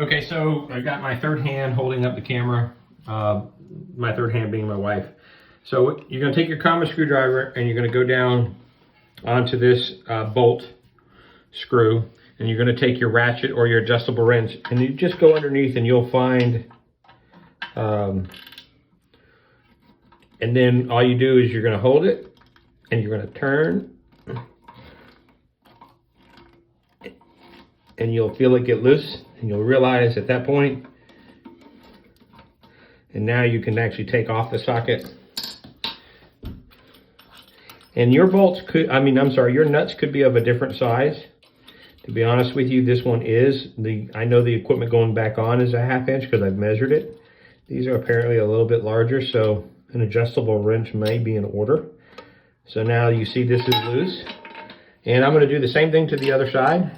Okay, so I got my third hand holding up the camera, my third hand being my wife. So you're gonna take your common screwdriver and you're gonna go down onto this bolt screw, and you're gonna take your ratchet or your adjustable wrench and you just go underneath and you'll find, and then all you do is you're gonna hold it and you're gonna turn and you'll feel it get loose and you'll realize at that point, and now you can actually take off the socket. And your bolts could, your nuts could be of a different size. To be honest with you, this one is. I know the equipment going back on is a 1/2 inch because I've measured it. These are apparently a little bit larger, so an adjustable wrench may be in order. So now you see this is loose. And I'm gonna do the same thing to the other side.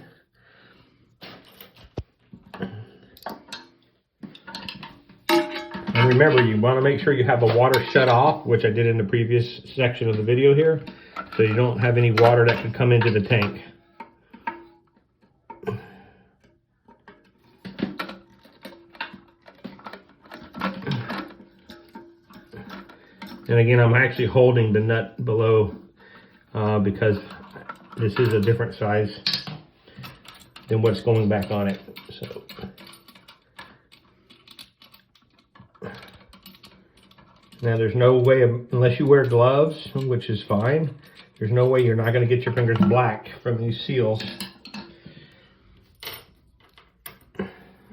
And remember, you want to make sure you have the water shut off, which I did in the previous section of the video here, so you don't have any water that could come into the tank. And again, I'm actually holding the nut below because this is a different size than what's going back on it. So. Now there's no way, unless you wear gloves, which is fine, there's no way you're not going to get your fingers black from these seals.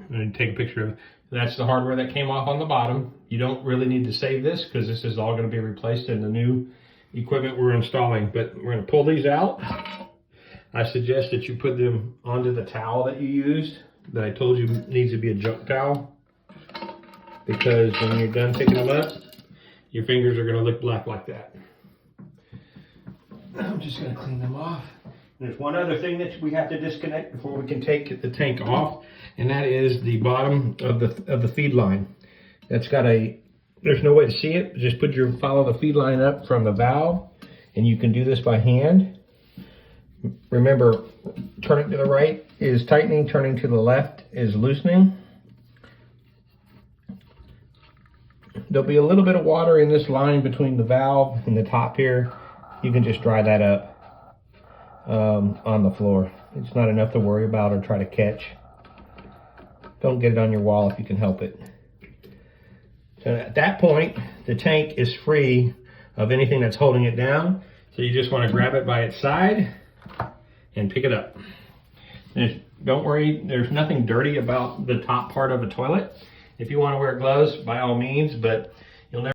And take a picture of it. That's the hardware that came off on the bottom. You don't really need to save this because this is all going to be replaced in the new equipment we're installing. But we're going to pull these out. I suggest that you put them onto the towel that you used, that I told you needs to be a junk towel. Because when you're done picking them up, your fingers are gonna look black like that. I'm just gonna clean them off. There's one other thing that we have to disconnect before we can take the tank off, and that is the bottom of the feed line. That's got there's no way to see it. Just follow the feed line up from the valve, and you can do this by hand. Remember, turning to the right is tightening, turning to the left is loosening. There'll be a little bit of water in this line between the valve and the top here. You can just dry that up on the floor. It's not enough to worry about or try to catch. Don't get it on your wall if you can help it. So at that point, the tank is free of anything that's holding it down. So you just want to grab it by its side and pick it up. Don't worry, there's nothing dirty about the top part of a toilet. If you want to wear gloves, by all means, but you'll never